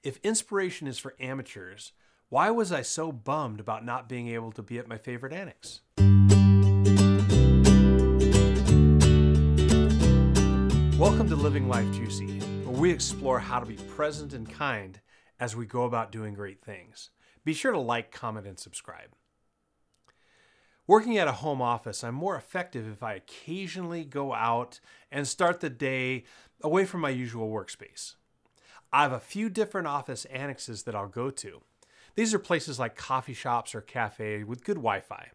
If inspiration is for amateurs, why was I so bummed about not being able to be at my favorite annex? Welcome to Living Life Juicy, where we explore how to be present and kind as we go about doing great things. Be sure to like, comment, and subscribe. Working at a home office, I'm more effective if I occasionally go out and start the day away from my usual workspace. I have a few different office annexes that I'll go to. These are places like coffee shops or cafe with good Wi-Fi.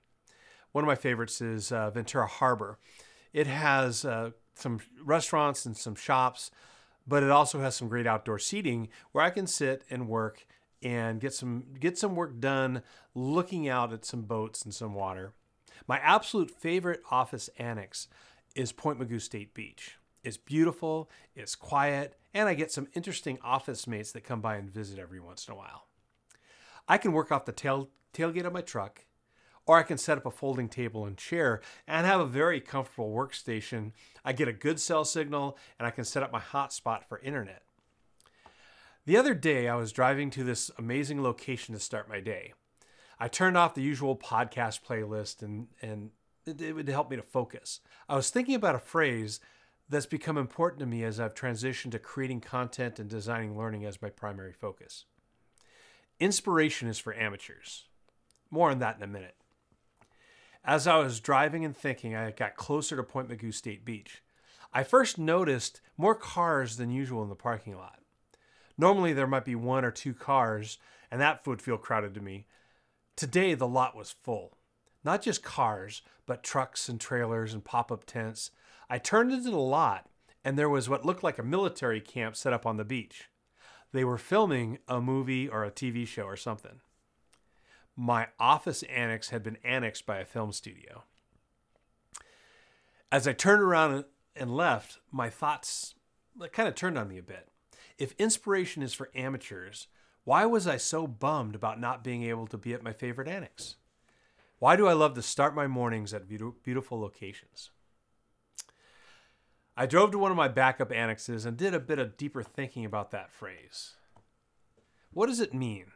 One of my favorites is Ventura Harbor. It has some restaurants and some shops, but it also has some great outdoor seating where I can sit and work and get some work done looking out at some boats and some water. My absolute favorite office annex is Point Mugu State Beach. It's beautiful, it's quiet, and I get some interesting office mates that come by and visit every once in a while. I can work off the tailgate of my truck, or I can set up a folding table and chair and have a very comfortable workstation. I get a good cell signal, and I can set up my hotspot for internet. The other day, I was driving to this amazing location to start my day. I turned off the usual podcast playlist, and it would help me to focus. I was thinking about a phrase that's become important to me as I've transitioned to creating content and designing learning as my primary focus. Inspiration is for amateurs. More on that in a minute. As I was driving and thinking, I got closer to Point Mugu State Beach. I first noticed more cars than usual in the parking lot. Normally there might be one or two cars, and that would feel crowded to me. Today the lot was full. Not just cars, but trucks and trailers and pop-up tents. I turned into the lot, and there was what looked like a military camp set up on the beach. They were filming a movie or a TV show or something. My office annex had been annexed by a film studio. As I turned around and left, my thoughts kind of turned on me a bit. If inspiration is for amateurs, why was I so bummed about not being able to be at my favorite annex? Why do I love to start my mornings at beautiful locations? I drove to one of my backup annexes and did a bit of deeper thinking about that phrase. What does it mean?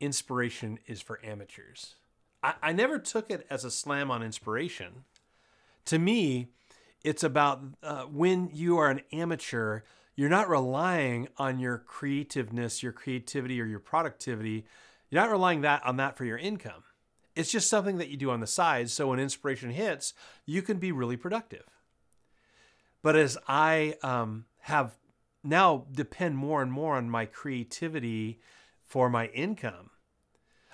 Inspiration is for amateurs. I never took it as a slam on inspiration. To me, it's about when you are an amateur, you're not relying on your creativeness, your creativity, or your productivity. You're not relying on that for your income. It's just something that you do on the side, so when inspiration hits, you can be really productive. But as I have now depend more and more on my creativity for my income,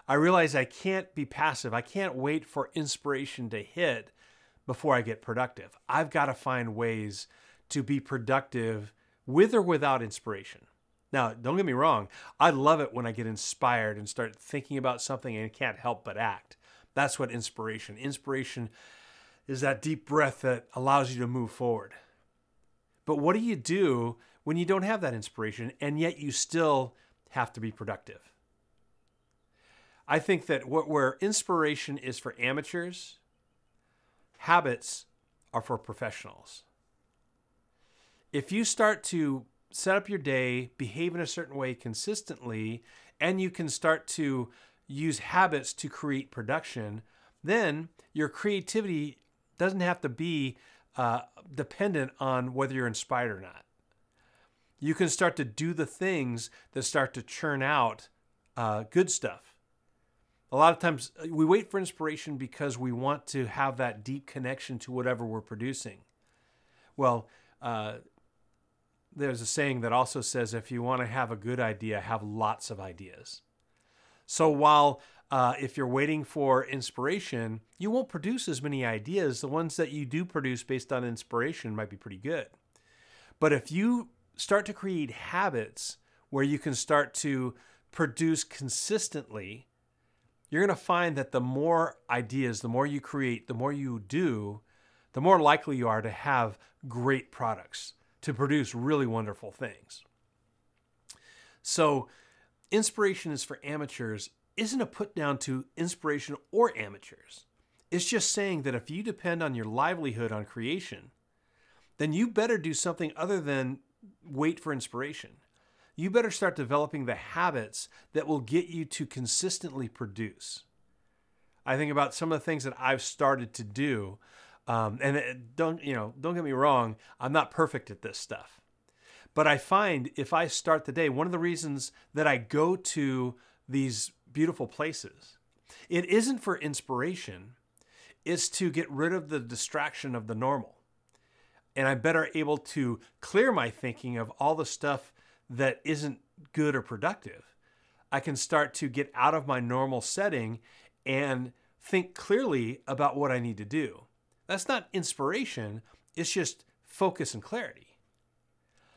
I realize I can't be passive. I can't wait for inspiration to hit before I get productive. I've got to find ways to be productive with or without inspiration. Now, don't get me wrong. I love it when I get inspired and start thinking about something and can't help but act. That's what inspiration is, that deep breath that allows you to move forward. But what do you do when you don't have that inspiration and yet you still have to be productive? I think that where inspiration is for amateurs, habits are for professionals. If you start to set up your day, behave in a certain way consistently, and you can start to use habits to create production, then your creativity doesn't have to be dependent on whether you're inspired or not. You can start to do the things that start to churn out good stuff. A lot of times we wait for inspiration because we want to have that deep connection to whatever we're producing. Well, there's a saying that also says if you want to have a good idea, have lots of ideas. So while if you're waiting for inspiration, you won't produce as many ideas. The ones that you do produce based on inspiration might be pretty good. But if you start to create habits where you can start to produce consistently, you're going to find that the more ideas, the more you create, the more you do, the more likely you are to have great products, to produce really wonderful things. So inspiration is for amateurs isn't a put down to inspiration or amateurs. It's just saying that if you depend on your livelihood on creation, then you better do something other than wait for inspiration. you better start developing the habits that will get you to consistently produce. I think about some of the things that I've started to do, don't get me wrong, I'm not perfect at this stuff. But I find if I start the day, one of the reasons that I go to these beautiful places, it isn't for inspiration, it's to get rid of the distraction of the normal. And I'm better able to clear my thinking of all the stuff that isn't good or productive. I can start to get out of my normal setting and think clearly about what I need to do. That's not inspiration, it's just focus and clarity.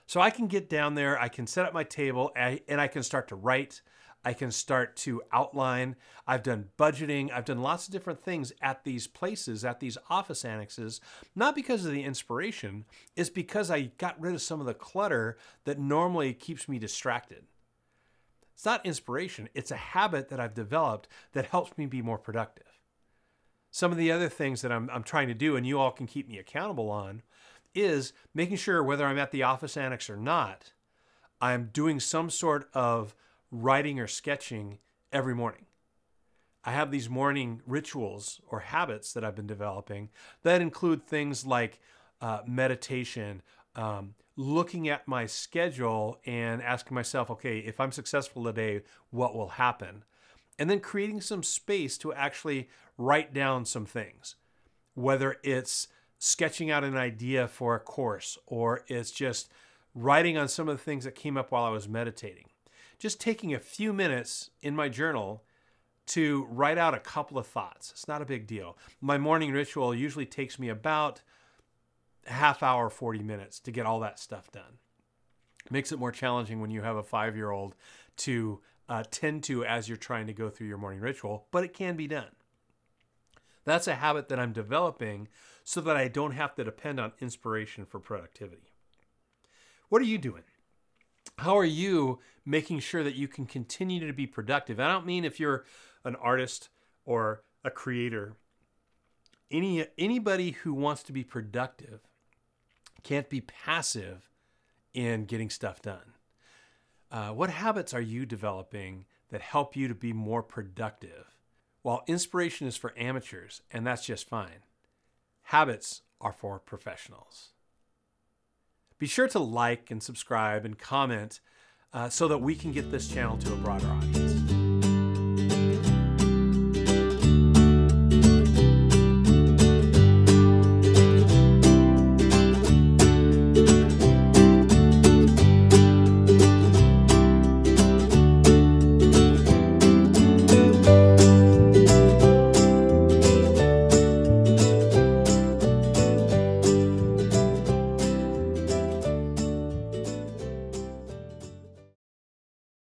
So I can get down there, I can set up my table, and I can start to write. I can start to outline. I've done budgeting. I've done lots of different things at these places, at these office annexes, not because of the inspiration, it's because I got rid of some of the clutter that normally keeps me distracted. It's not inspiration. It's a habit that I've developed that helps me be more productive. Some of the other things that I'm trying to do, and you all can keep me accountable on, is making sure whether I'm at the office annex or not, I'm doing some sort of writing or sketching every morning. I have these morning rituals or habits that I've been developing that include things like meditation, looking at my schedule and asking myself, okay, if I'm successful today, what will happen? And then creating some space to actually write down some things, whether it's sketching out an idea for a course or it's just writing on some of the things that came up while I was meditating. Just taking a few minutes in my journal to write out a couple of thoughts. It's not a big deal. My morning ritual usually takes me about a half hour, 40 minutes to get all that stuff done. It makes it more challenging when you have a 5-year-old to tend to as you're trying to go through your morning ritual, but it can be done. That's a habit that I'm developing so that I don't have to depend on inspiration for productivity. What are you doing? How are you making sure that you can continue to be productive? I don't mean if you're an artist or a creator. Anybody who wants to be productive can't be passive in getting stuff done. What habits are you developing that help you to be more productive? While inspiration is for amateurs, and that's just fine, habits are for professionals. Be sure to like and subscribe and comment so that we can get this channel to a broader audience.